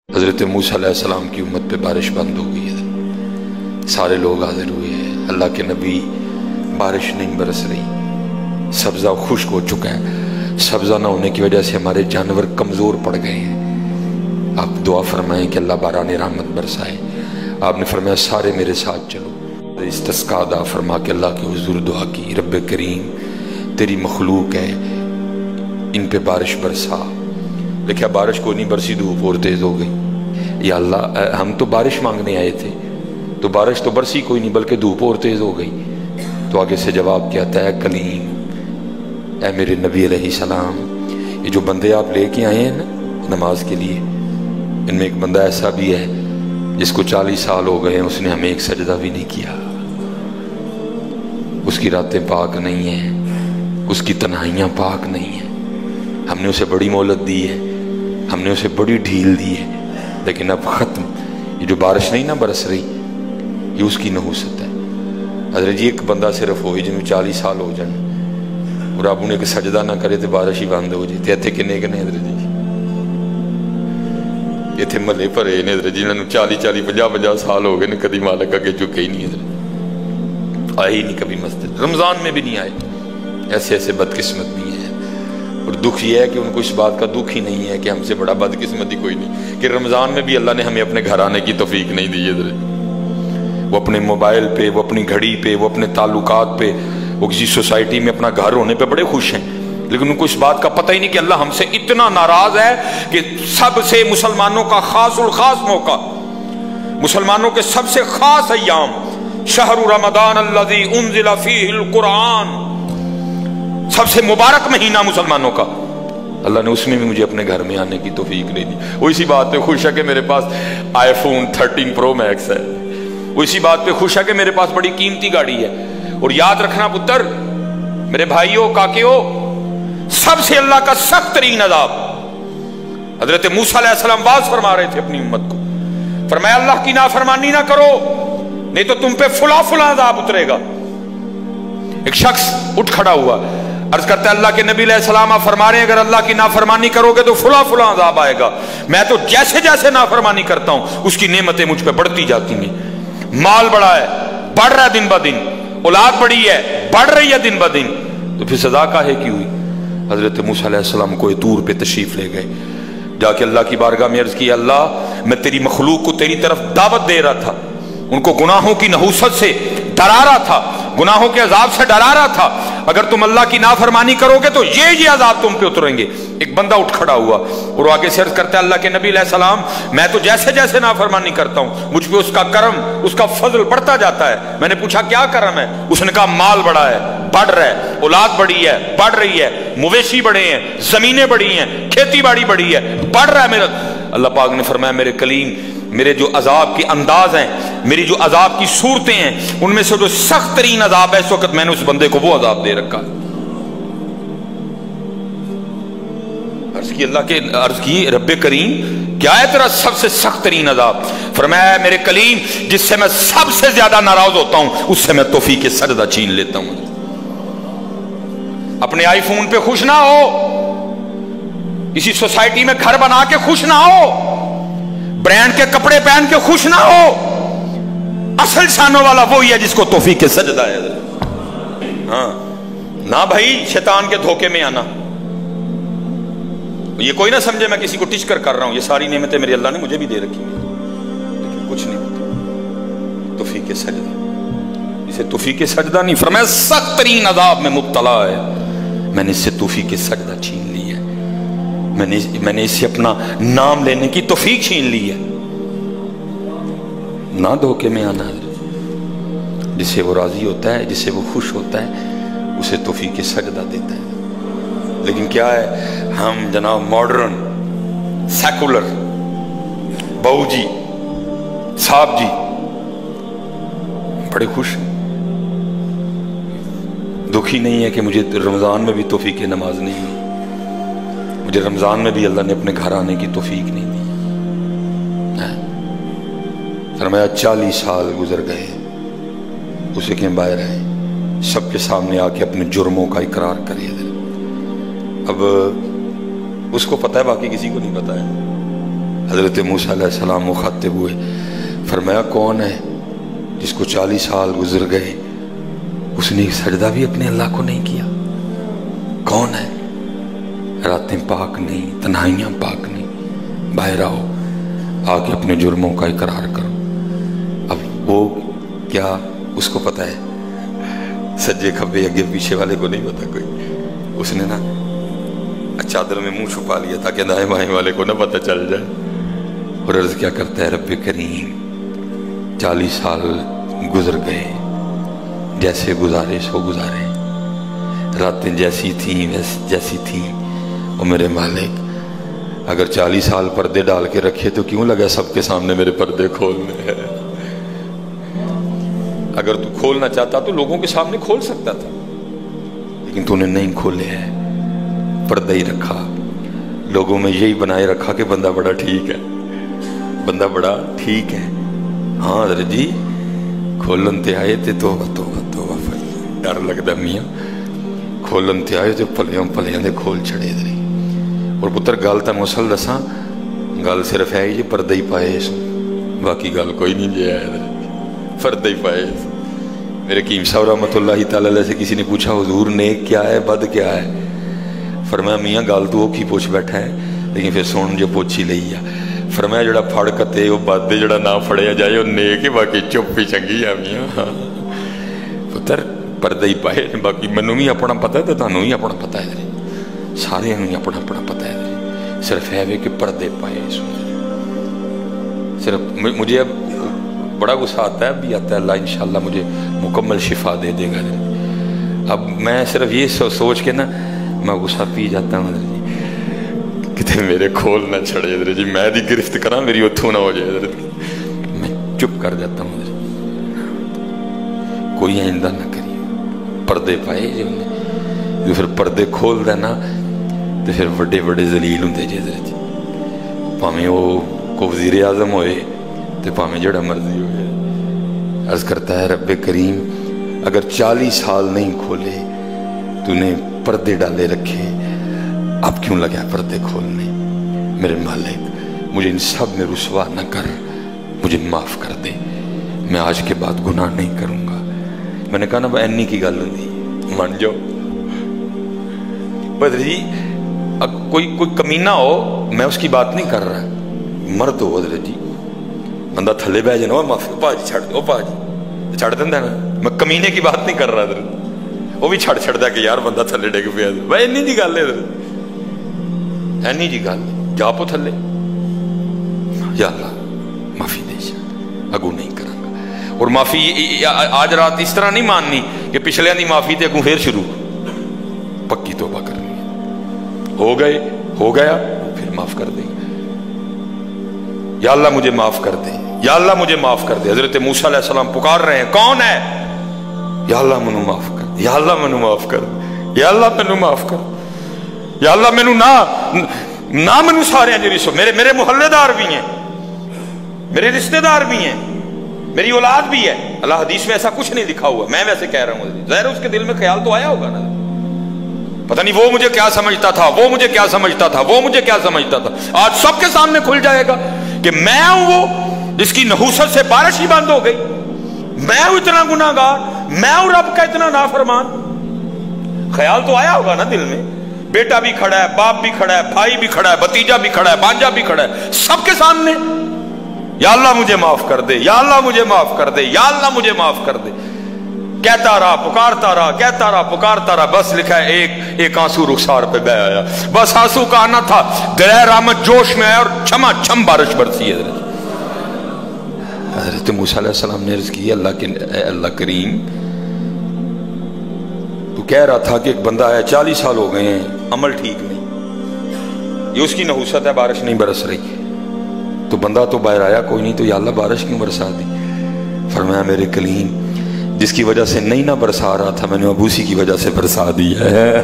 حضرت موسیٰ علیہ السلام کی امت پہ بارش بند ہو گئی ہے، سارے لوگ حاضر ہوئے ہیں، اللہ کے نبی، بارش نہیں برس رہی، سبزہ خشک ہو چکا ہے، سبزہ نہ ہونے کی وجہ سے ہمارے جانور کمزور پڑ گئے ہیں، آپ دعا فرمائیں کہ اللہ باران رحمت برسائے۔ آپ نے فرمایا سارے میرے ساتھ چلو، استسقاء ادا فرما کے اللہ کے حضور دعا کی، رب کریم تیری مخلوق ہے، ان پہ بارش برسا۔ دیکھا بارش کو نہیں برسی، دھوپ اور تیز ہو گئی۔ یا اللہ ہم تو بارش مانگنے آئے تھے، تو بارش تو برسی کوئی نہیں بلکہ دھوپ اور تیز ہو گئی۔ تو آگے سے جواب کیا تھا، اے کلیم، اے میرے نبی علیہ السلام، یہ جو بندے آپ لے کے آئے ہیں نا نماز کے لیے، ان میں ایک بندہ ایسا بھی ہے جس کو 40 سال ہو گئے ہیں، اس نے ہمیں ایک سجدہ بھی نہیں کیا، اس کی راتیں پاک نہیں ہیں، اس کی تنہائیاں پاک نہیں ہیں، ہم نے اسے بڑی مہلت دی ہے، ہم نے اسے بڑی ڈھیل دی ہے، لیکن اب ختم۔ یہ جو بارش نہیں نہ برس رہی، یہ اس کی نحوست ہے۔ حضرت جی ایک بندہ صرف ہوئی جنہوں 40 سال ہو جائیں اور آپ انہیں ایک سجدہ نہ کرے تو بارش ہی بند ہو جائے۔ ایتھے کنے کنے حضرت جی ایتھے ملے پر ہیں حضرت جی، انہوں 40 50 سال ہو گئے نے کدی مالک اگے چکے ہی نہیں، حضرت آئے ہی نہیں کبھی مسجد، رمضان میں بھی نہیں آئے۔ ایسے ایسے بدقسمت بھی ہیں، اور دکھ یہ ہے کہ ان کو اس بات کا دکھ ہی نہیں ہے کہ ہم سے بڑا بدقسمتی کوئی نہیں کہ رمضان میں بھی اللہ نے ہمیں اپنے گھر آنے کی توفیق نہیں دی ہے۔ وہ اپنے موبائل پہ، وہ اپنی گھڑی پہ، وہ اپنے تعلقات پہ، وہ کسی سوسائٹی میں اپنا گھر ہونے پہ بڑے خوش ہیں، لیکن ان کو اس بات کا پتہ ہی نہیں کہ اللہ ہم سے اتنا ناراض ہے کہ سب سے مسلمانوں کا خاص الخاص موقع، مسلمانوں کے سب سے خاص ایام، شہر رمضان الذی انزل فیہ القرآن، سب سے مبارک مہینہ مسلمانوں کا، اللہ نے اس میں بھی مجھے اپنے گھر میں آنے کی توفیق نہیں دی۔ وہ اسی بات پہ خوش ہے کہ میرے پاس آئی فون 13 پرو میکس ہے، وہ اسی بات پہ خوش ہے کہ میرے پاس بڑی قیمتی گاڑی ہے۔ اور یاد رکھنا پتر، میرے بھائیوں کاکیوں، سب سے اللہ کا سخت ترین عذاب، حضرت موسیٰ علیہ السلام واز فرما رہے تھے اپنی امت کو، فرمایا اللہ کی نافرمانی نہ کرو نہیں تو تم پہ فلاں فلاں عذاب اترے گا۔ ایک شخص اٹھ کھڑا ہوا، عرض کرتا ہے اللہ کے نبی علیہ السلام آپ فرما رہے ہیں اگر اللہ کی نافرمانی کرو گے تو فلاں فلاں عذاب آئے گا، میں تو جیسے جیسے نافرمانی کرتا ہوں اس کی نعمتیں مجھ پہ بڑھتی جاتی ہیں، مال بڑا ہے، بڑھ رہا ہے دن بہ دن، اولاد بڑی ہے، بڑھ رہی ہے دن بہ دن، تو پھر سزا کاہے کی ہوئی؟ حضرت موسیٰ علیہ السلام کوہ طور پہ تشریف لے گئے، جا کے اللہ کی بارگاہ میں عرض کی، اللہ میں تیری مخلوق کو تیری طرف دعوت دے رہا تھا، ان کو گناہوں کی نحوست سے ڈرا رہا تھا، گناہوں کے عذاب سے ڈرا رہا تھا، اگر تم اللہ کی نافرمانی کرو گے تو یہ عذاب تم پہ اتریں گے۔ ایک بندہ اٹھ کھڑا ہوا اور وہ آگے سے عرض کرتا ہے اللہ کے نبی علیہ السلام میں تو جیسے جیسے نافرمانی کرتا ہوں مجھ پہ اس کا کرم، اس کا فضل بڑھتا جاتا ہے۔ میں نے پوچھا کیا کرم ہے؟ اس نے کہا مال بڑا ہے، بڑھ رہا ہے، اولاد بڑی ہے، بڑھ رہی ہے، مویشی بڑے ہیں، زمینیں بڑی ہیں، کھیتی باڑی بڑی ہے، بڑھ رہا ہے میرا۔ اللہ پاک نے فرمایا میرے کلیم، میرے جو عذاب کے انداز ہیں، میری جو عذاب کی صورتیں ہیں، ان میں سے جو سخت ترین عذاب ہے اس وقت میں نے اس بندے کو وہ عذاب دے رکھا۔ عرض کی رب کریم کیا ہے تیرا سب سے سخت ترین عذاب؟ فرمایا میرے کلیم جس سے میں سب سے زیادہ ناراض ہوتا ہوں اس سے میں توفیق سجدہ چھین لیتا ہوں۔ اپنے آئی فون پہ خوش نہ ہو، کسی سوسائٹی میں گھر بنا کے خوش نہ ہو، برانڈ کے کپڑے پہن کے خوش نہ ہو، اصل شانوں والا وہی ہے جس کو توفیق سجدہ ہے۔ ہاں نہ بھائی شیطان کے دھوکے میں آنا، یہ کوئی نہ سمجھے میں کسی کو ٹچ کر رہا ہوں، یہ ساری نعمتیں میری اللہ نے مجھے بھی دے رکھی ہیں، لیکن کچھ نہیں ہوتا توفیق سجدہ، اسے توفیق سجدہ نہیں فرمایا سخت ترین عذاب میں مبتلا ہے، میں نے اس سے توفیق سجدہ چھین لی ہے، میں نے اس سے اپنا نام لینے کی توفیق چھین لی ہے۔ نہ دھوکے میں آنا، جس سے وہ راضی ہوتا ہے، جس سے وہ خوش ہوتا ہے اسے توفیق سجدہ دیتا ہے۔ لیکن کیا ہے ہم جناب ماڈرن سیکولر بہو جی صاحب جی بڑے خوش ہیں، دکھی نہیں ہے کہ مجھے رمضان میں بھی توفیق نماز نہیں ہوئی، مجھے رمضان میں بھی اللہ نے اپنے گھر آنے کی توفیق نہیں دی۔ فرمایا 40 سال گزر گئے، اسے کہ باہر آئے، سب کے سامنے آ کے اپنے جرموں کا اقرار کرے۔ اب اس کو پتہ ہے، باقی کسی کو نہیں پتہ ہے، حضرت موسیٰ علیہ السلام مخاطب ہوئے، فرمایا کون ہے جس کو 40 سال گزر گئے اس نے سجدہ بھی اپنے اللہ کو نہیں کیا؟ کون ہے؟ راتیں پاک نہیں، تنہائیاں پاک نہیں، باہر آؤ، آ کے اپنے جرموں کا اقرار کرو۔ اب وہ کیا اس کو پتہ ہے؟ سجے کھبے اگے پیچھے والے کو نہیں پتا کوئی۔ اس نے نا چادر میں منہ چھپا لیا تاکہ دائیں بائیں والے کو نہ پتہ چل جائے، اور عرض کیا کرتا ہے، رب کریم 40 سال گزر گئے، جیسے گزارے سو گزارے، راتیں جیسی تھیں جیسی تھیں، اور میرے مالک اگر 40 سال پردے ڈال کے رکھے تو کیوں لگا سب کے سامنے میرے پردے کھولنے ہیں؟ اگر تو کھولنا چاہتا تو لوگوں کے سامنے کھول سکتا تھا، لیکن تو نے نہیں کھولے ہیں، پردہ ہی رکھا، لوگوں میں یہی بنائے رکھا کہ بندہ بڑا ٹھیک ہے، بندہ بڑا ٹھیک ہے۔ ہاں حضرت جی کھولن تے آئے تے توبہ توبہ توبہ، ڈر لگتا میاں، کھولن تے آئے تے پلیاں پلیاں دے کھول چھڑے دے۔ اور پتر گل تا مسل دساں، گل صرف ہے یہ پردہ ہی پائے اس، باقی گل کوئی نہیں جے ہے، پردہ ہی پائے اس۔ میرے قیم صاحب رحمت اللہ تعالیٰ علیہ سے کسی نے پوچھا حضور نیک کیا ہے بد کیا ہے؟ فرمایا میاں گال تو وہ کی پوچھ بیٹھا ہے، لیکن پھر سن جو پوچھی لئی ہے۔ فرمایا جڑا پھڑ کتے وہ بد جڑا نہ پھڑیا جائے وہ نیک ہے، باقی چپ ہی چنگی ہے میاں۔ پتر پردہ ہی پائے، باقی منوں بھی اپنا پتہ ہے تو تانوں ہی اپنا پتہ ہے، سارے ہی اپنا اپنا پتہ ہے، صرف ہے کہ پردے پائے۔ صرف مجھے اب بڑا غصہ آتا ہے، اب بھی آتا ہے، اللہ انشاءاللہ مجھے مکمل شفا دے دے گا۔ اب میں صرف یہ سوچ کے نا میں غصہ پی جاتا ہوں حضرت جی، کتے میرے کھول نہ چھڑے حضرت جی، میں دی گرفت کرا میری اتھو نہ ہو جائے حضرت جی، میں چپ کر جاتا ہوں حضرت جی، کوئی آئندہ نہ کری۔ پردے پائے جی انہیں، جو پھر پردے کھول دینا تو پھر بڑے بڑے ذلیل ہوں دے جی حضرت جی، پاہمیں وہ کو وزیر اعظم ہوئے تو پاہمیں جڑا مرضی ہوئے۔ عرض کرتا ہے رب کریم اگر 40 سال نہیں کھولے تو نے پردے ڈالے رکھے، اب کیوں لگا پردے کھولنے؟ میرے مالک مجھے ان سب میں رسوا نہ کر، مجھے معاف کر دے، میں آج کے بعد گناہ نہیں کروں گا۔ میں نے کہا نا اینی کی گل ہوندی مان جاؤ بدر جی، کوئی کمینہ ہو میں اس کی بات نہیں کر رہا، مرد ہو حضرت جی، بندہ تھلے بہ جانا معافی پا جی چھڑ دو، پا جی چھڑ دینا نا، میں کمینے کی بات نہیں کر رہا حضرت، وہ بھی چھڑ چھڑ دا کہ یار بندہ تھلے ڈگ پیا، بھائی اینی جی گل ہے حضرت، اینی جی گل جا پو تھلے، یا اللہ معافی دے جا، اگو نہیں کروں گا۔ اور معافی آج رات اس طرح نہیں ماننی کہ پچھلے دی معافی تے اگوں پھر شروع، پکی توبہ کرنی ہے، ہو گیا پھر معاف کر دیں گے۔ یا اللہ مجھے معاف کر دے، یا اللہ مجھے معاف کر دے۔ حضرت موسیٰ علیہ السلام پکار رہے ہیں، کون ہے؟ یا اللہ منو معاف کر دے، یا اللہ منو معاف کر دے، یا اللہ منو معاف کر دے، یا اللہ منو نہ منو سارے ہیں جو میرے محلے دار بھی ہیں، میرے رشتہ دار بھی ہیں، میری اولاد بھی ہے۔ اللہ حدیث میں ایسا کچھ نہیں لکھا ہوا، میں ویسے کہہ رہا ہوں، ظاہر اس کے دل میں خیال تو آیا ہوگا نا، پتہ نہیں وہ مجھے کیا سمجھتا تھا، وہ مجھے کیا سمجھتا تھا، وہ مجھے کیا سمجھتا تھا۔ آج سب کے سامنے کھل جائے گا کہ میں ہوں وہ جس کی نحوست سے بارش ہی بند ہو گئی، میں ہوں اتنا گناہ گار، میں ہوں رب کا اتنا نافرمان۔ خیال تو آیا ہوگا نا دل میں، بیٹا بھی کھڑا ہے، باپ بھی کھڑا ہے، بھائی بھی کھڑا ہے، بھتیجا بھی کھڑا ہے، بانجا بھی کھڑا ہے، سب کے سامنے یا اللہ مجھے معاف کر دے، یا اللہ مجھے معاف کر دے، یا اللہ مجھے معاف کر دے۔ کہتا رہا، پکارتا رہا، کہتا رہا، پکارتا رہا، بس لکھا ہے ایک آنسو رخسار پہ بہ آیا، بس آنسو کا آنا تھا، درہ رحمت جوش میں آیا اور چھما چھم بارش برسی ہے۔ حضرت موسیٰ علیہ السلام نے عرض کی، اللہ کریم تو کہہ رہا تھا کہ ایک بندہ ہے 40 سال ہو گئے ہیں، عمل ٹھیک نہیں، یہ اس کی نحوست ہے، بارش نہیں برس رہی، تو بندہ تو باہر آیا کوئی نہیں، تو یا اللہ بارش کیوں برسا دی؟ فرمایا میرے کلیم جس کی وجہ سے نہیں نہ برسا رہا تھا میں نے اب اسی کی وجہ سے برسا دی ہے۔